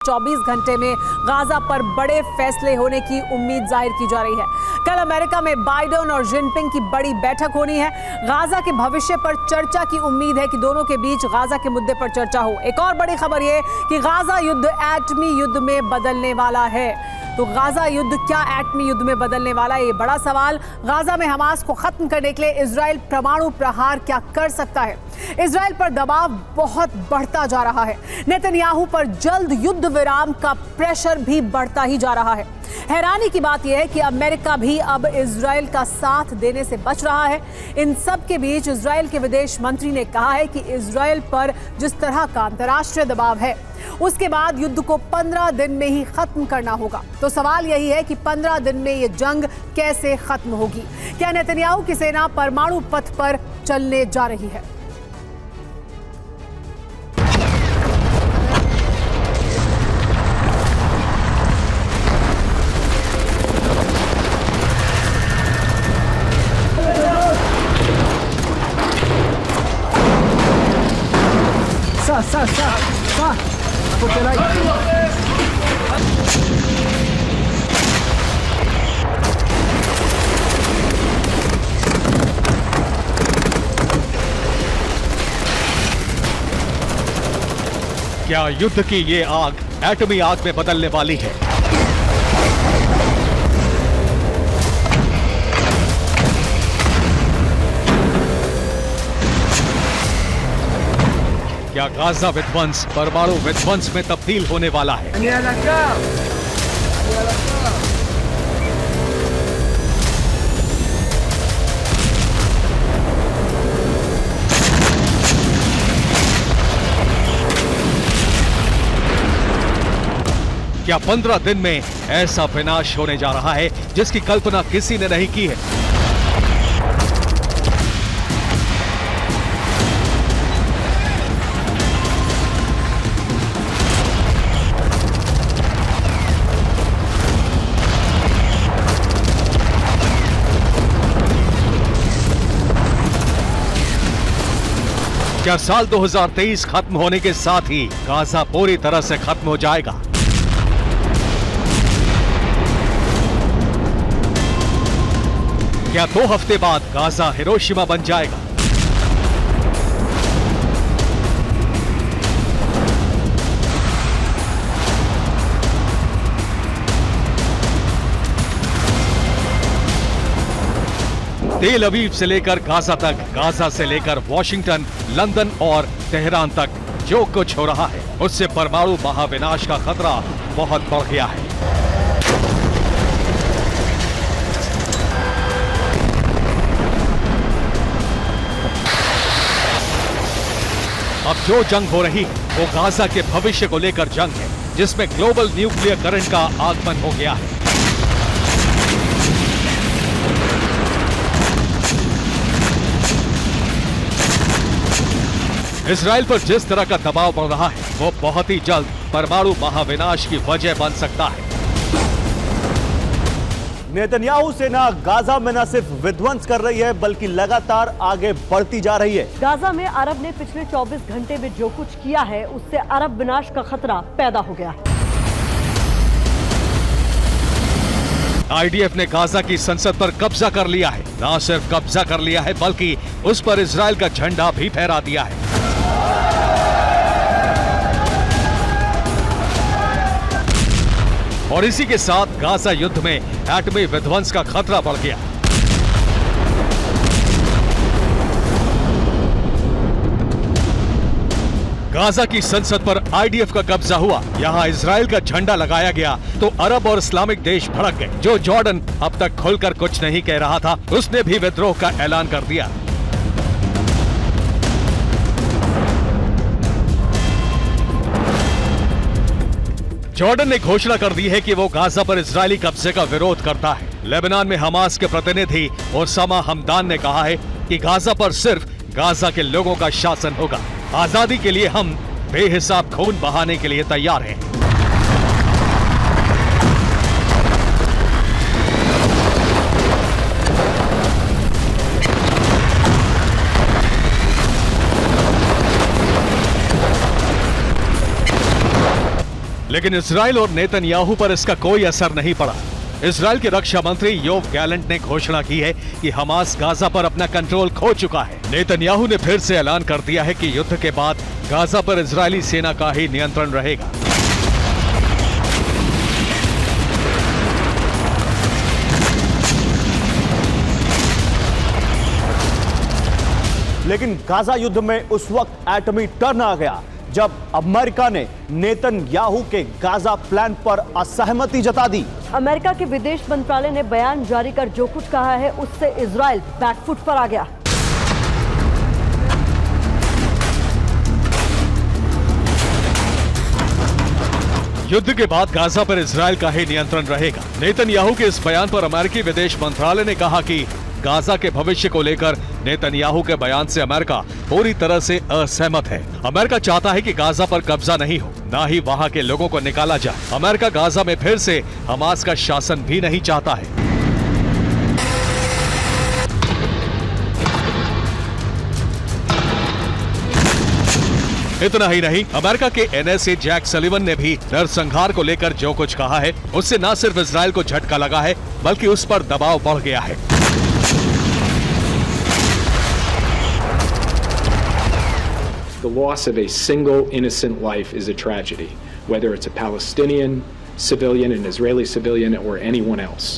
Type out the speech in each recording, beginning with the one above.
24 घंटे में गाजा पर बड़े फैसले होने की उम्मीद जाहिर की जा रही है। कल अमेरिका में बाइडेन और जिनपिंग की बड़ी बैठक होनी है। गाजा के भविष्य पर चर्चा की उम्मीद है कि दोनों के बीच गाजा के मुद्दे पर चर्चा हो। एक और बड़ी खबर यह कि गाजा युद्ध एटमी युद्ध में बदलने वाला है। तो गाजा युद्ध क्या एटमी युद्ध में बदलने वाला है, ये बड़ा सवाल। गाजा में हमास को खत्म करने के लिए इजराइल परमाणु प्रहार क्या कर सकता है? इजराइल पर दबाव बहुत बढ़ता जा रहा है। नेतन्याहू पर जल्द युद्ध विराम का प्रेशर भी बढ़ता ही जा रहा है। हैरानी की बात यह है कि अमेरिका भी अब इजराइल का साथ देने से बच रहा है। इन सब के बीच इजराइल के विदेश मंत्री ने कहा है कि इजराइल पर जिस तरह का अंतर्राष्ट्रीय दबाव है, उसके बाद युद्ध को 15 दिन में ही खत्म करना होगा। तो सवाल यही है कि 15 दिन में ये जंग कैसे खत्म होगी? क्या नेतन्याहू की सेना परमाणु पथ पर चलने जा रही है? क्या युद्ध की ये आग एटमी आग में बदलने वाली है? क्या गाजा विध्वंस परमाणु विध्वंस में तब्दील होने वाला है? क्या 15 दिन में ऐसा विनाश होने जा रहा है जिसकी कल्पना किसी ने नहीं की है? क्या साल 2023 खत्म होने के साथ ही गाजा पूरी तरह से खत्म हो जाएगा? क्या 2 हफ्ते बाद गाजा हिरोशिमा बन जाएगा? तेल अवीव से लेकर गाजा तक, गाजा से लेकर वॉशिंगटन, लंदन और तेहरान तक जो कुछ हो रहा है, उससे परमाणु महाविनाश का खतरा बहुत बढ़ गया है। अब जो जंग हो रही है वो गाजा के भविष्य को लेकर जंग है, जिसमें ग्लोबल न्यूक्लियर करंट का आगमन हो गया है। इजराइल पर जिस तरह का दबाव बढ़ रहा है वो बहुत ही जल्द परमाणु महाविनाश की वजह बन सकता है। नेतन्याहू सेना गाजा में न सिर्फ विध्वंस कर रही है बल्कि लगातार आगे बढ़ती जा रही है। गाजा में अरब ने पिछले 24 घंटे में जो कुछ किया है उससे अरब विनाश का खतरा पैदा हो गया है। आईडीएफ ने गाजा की संसद पर कब्जा कर लिया है। न सिर्फ कब्जा कर लिया है बल्कि उस पर इजराइल का झंडा भी फहरा दिया है। और इसी के साथ गाजा युद्ध में एटमी विध्वंस का खतरा बढ़ गया। गाजा की संसद पर आईडीएफ का कब्जा हुआ, यहां इजराइल का झंडा लगाया गया तो अरब और इस्लामिक देश भड़क गए। जो जॉर्डन अब तक खुलकर कुछ नहीं कह रहा था, उसने भी विद्रोह का ऐलान कर दिया। जॉर्डन ने घोषणा कर दी है कि वो गाजा पर इजरायली कब्जे का विरोध करता है। लेबनान में हमास के प्रतिनिधि ओसामा हमदान ने कहा है कि गाजा पर सिर्फ गाजा के लोगों का शासन होगा। आजादी के लिए हम बेहिसाब खून बहाने के लिए तैयार हैं। लेकिन इजराइल और नेतन्याहू पर इसका कोई असर नहीं पड़ा। इजराइल के रक्षा मंत्री योव गैलेंट ने घोषणा की है कि हमास गाजा पर अपना कंट्रोल खो चुका है। नेतन्याहू ने फिर से ऐलान कर दिया है कि युद्ध के बाद गाजा पर इजरायली सेना का ही नियंत्रण रहेगा। लेकिन गाजा युद्ध में उस वक्त एटमी टर्न आ गया जब अमेरिका ने नेतन्याहू के गाजा प्लान पर असहमति जता दी। अमेरिका के विदेश मंत्रालय ने बयान जारी कर जो कुछ कहा है उससे इजराइल बैकफुट पर आ गया। युद्ध के बाद गाजा पर इजराइल का ही नियंत्रण रहेगा। नेतन्याहू के इस बयान पर अमेरिकी विदेश मंत्रालय ने कहा कि गाजा के भविष्य को लेकर नेतन्याहू के बयान से अमेरिका पूरी तरह से असहमत है। अमेरिका चाहता है कि गाजा पर कब्जा नहीं हो, ना ही वहां के लोगों को निकाला जाए। अमेरिका गाजा में फिर से हमास का शासन भी नहीं चाहता है। इतना ही नहीं, अमेरिका के NSA जैक सलिवन ने भी नरसंहार को लेकर जो कुछ कहा है उससे न सिर्फ इजराइल को झटका लगा है बल्कि उस पर दबाव बढ़ गया है। The loss of a single innocent life is a tragedy, whether it's a Palestinian civilian, an Israeli civilian, or anyone else.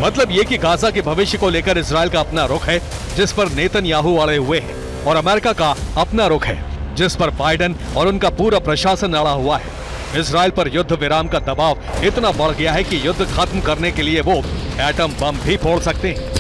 मतलब ये कि गाजा के भविष्य को लेकर इजराइल का अपना रुख है जिस पर नेतन्याहू अड़े हुए हैं, और अमेरिका का अपना रुख है जिस पर बाइडेन और उनका पूरा प्रशासन अड़ा हुआ है। इजराइल पर युद्ध विराम का दबाव इतना बढ़ गया है कि युद्ध खत्म करने के लिए वो एटम बम भी फोड़ सकते हैं।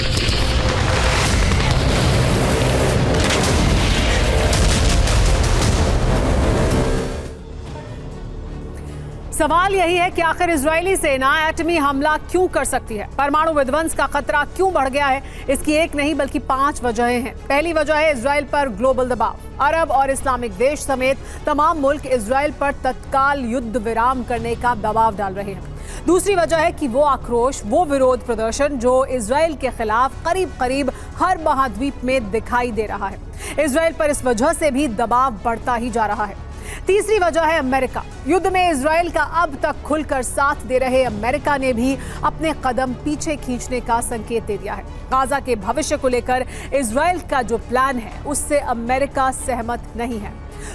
सवाल यही है कि आखिर इजरायली सेना एटमी हमला क्यों कर सकती है, परमाणु विध्वंस का खतरा क्यों बढ़ गया है। इसकी एक नहीं बल्कि 5 वजहें हैं। पहली वजह है इजराइल पर ग्लोबल दबाव। अरब और इस्लामिक देश समेत तमाम मुल्क इजराइल पर तत्काल युद्ध विराम करने का दबाव डाल रहे हैं। दूसरी वजह है कि वो आक्रोश, वो विरोध प्रदर्शन जो इजराइल के खिलाफ करीब करीब हर महाद्वीप में दिखाई दे रहा है। इजराइल पर इस वजह से भी दबाव बढ़ता ही जा रहा है। तीसरी वजह है अमेरिका। युद्ध में इजराइल का अब तक खुलकर साथ दे रहे अमेरिका ने भी अपने कदम पीछे खींचने का संकेत दे दिया है। गाजा के भविष्य को लेकर इजराइल का जो प्लान है उससे अमेरिका सहमत नहीं है।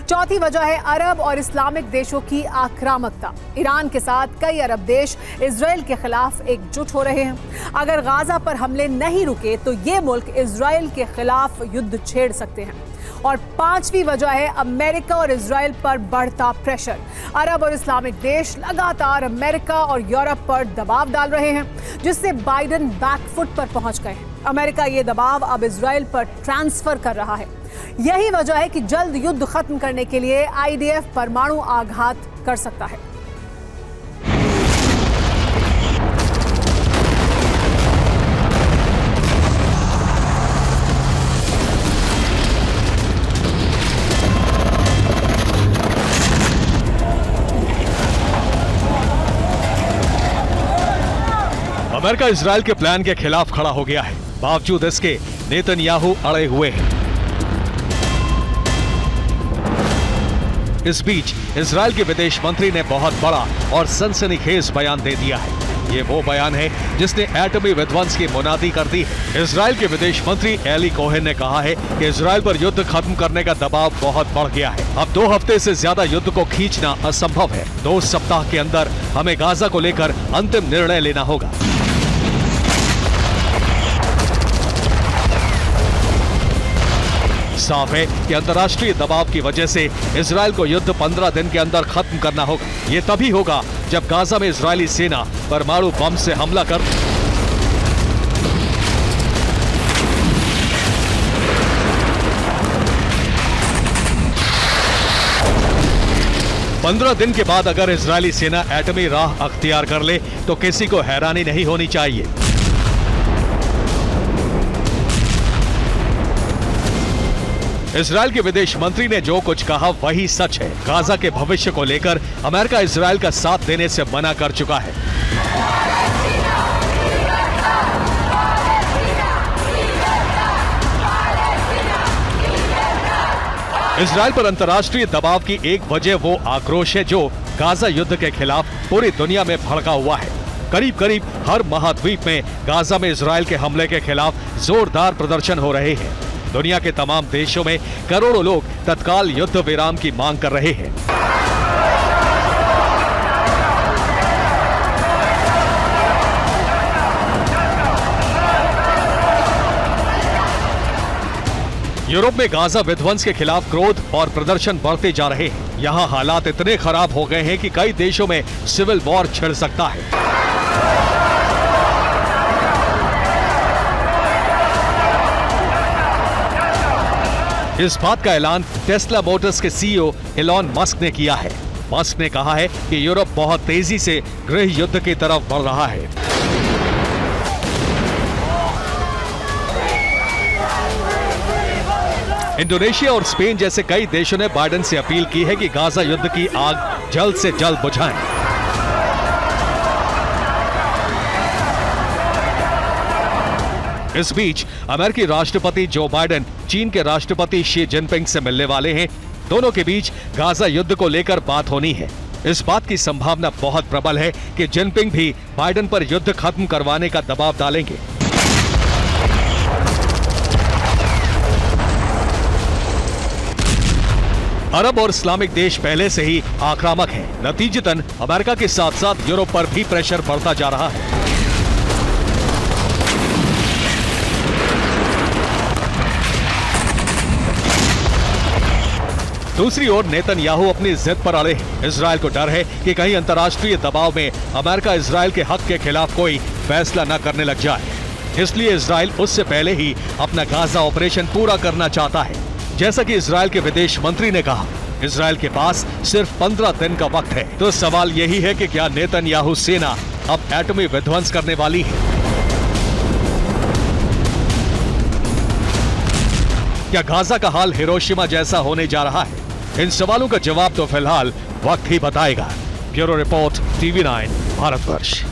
चौथी वजह है अरब और इस्लामिक देशों की आक्रामकता। ईरान के साथ कई अरब देश इजराइल के खिलाफ एकजुट हो रहे हैं। अगर गाजा पर हमले नहीं रुके तो ये मुल्क इजराइल के खिलाफ युद्ध छेड़ सकते हैं। और पांचवी वजह है अमेरिका और इजराइल पर बढ़ता प्रेशर। अरब और इस्लामिक देश लगातार अमेरिका और यूरोप पर दबाव डाल रहे हैं जिससे बाइडेन बैकफुट पर पहुंच गए हैं। अमेरिका ये दबाव अब इजराइल पर ट्रांसफर कर रहा है। यही वजह है कि जल्द युद्ध खत्म करने के लिए IDF परमाणु आघात कर सकता है। अमेरिका इजराइल के प्लान के खिलाफ खड़ा हो गया है। बावजूद इसके नेतन्याहू अड़े हुए हैं। इस बीच इजराइल के विदेश मंत्री ने बहुत बड़ा और सनसनीखेज बयान दे दिया है। ये वो बयान है जिसने एटमी विध्वंस की मुनादी कर दी है। इजराइल के विदेश मंत्री एली कोहेन ने कहा है कि इजराइल पर युद्ध खत्म करने का दबाव बहुत बढ़ गया है। अब 2 हफ्ते से ज्यादा युद्ध को खींचना असंभव है। 2 सप्ताह के अंदर हमें गाजा को लेकर अंतिम निर्णय लेना होगा। साफ है कि अंतर्राष्ट्रीय दबाव की वजह से इजराइल को युद्ध 15 दिन के अंदर खत्म करना होगा। ये तभी होगा जब गाजा में इजरायली सेना परमाणु बम से हमला कर 15 दिन के बाद अगर इजरायली सेना एटमी राह अख्तियार कर ले तो किसी को हैरानी नहीं होनी चाहिए। इजराइल के विदेश मंत्री ने जो कुछ कहा वही सच है। गाजा के भविष्य को लेकर अमेरिका इजराइल का साथ देने से मना कर चुका है। इजराइल पर अंतर्राष्ट्रीय दबाव की एक वजह वो आक्रोश है जो गाजा युद्ध के खिलाफ पूरी दुनिया में भड़का हुआ है। करीब करीब हर महाद्वीप में गाजा में इजराइल के हमले के खिलाफ जोरदार प्रदर्शन हो रहे हैं। दुनिया के तमाम देशों में करोड़ों लोग तत्काल युद्ध विराम की मांग कर रहे हैं। यूरोप में गाजा विध्वंस के खिलाफ क्रोध और प्रदर्शन बढ़ते जा रहे हैं। यहाँ हालात इतने खराब हो गए हैं कि कई देशों में सिविल वॉर छिड़ सकता है। इस बात का ऐलान टेस्ला मोटर्स के सीईओ एलॉन मस्क ने किया है। मस्क ने कहा है कि यूरोप बहुत तेजी से गृह युद्ध की तरफ बढ़ रहा है। इंडोनेशिया और स्पेन जैसे कई देशों ने बाइडेन से अपील की है कि गाजा युद्ध की आग जल्द से जल्द बुझाएं। इस बीच अमेरिकी राष्ट्रपति जो बाइडेन चीन के राष्ट्रपति शी जिनपिंग से मिलने वाले हैं। दोनों के बीच गाजा युद्ध को लेकर बात होनी है। इस बात की संभावना बहुत प्रबल है कि जिनपिंग भी बाइडेन पर युद्ध खत्म करवाने का दबाव डालेंगे। अरब और इस्लामिक देश पहले से ही आक्रामक हैं। नतीजतन अमेरिका के साथ साथ यूरोप पर भी प्रेशर बढ़ता जा रहा है। दूसरी ओर नेतन्याहू अपनी जिद पर अड़े हैं। इजराइल को डर है कि कहीं अंतर्राष्ट्रीय दबाव में अमेरिका इजराइल के हक के खिलाफ कोई फैसला न करने लग जाए। इसलिए इजराइल उससे पहले ही अपना गाजा ऑपरेशन पूरा करना चाहता है। जैसा कि इजराइल के विदेश मंत्री ने कहा, इजराइल के पास सिर्फ 15 दिन का वक्त है। तो सवाल यही है कि क्या नेतन्याहू सेना अब एटमी विध्वंस करने वाली है? क्या गाजा का हाल हिरोशिमा जैसा होने जा रहा है? इन सवालों का जवाब तो फिलहाल वक्त ही बताएगा। Bureau report, TV9 Bharatvarsh.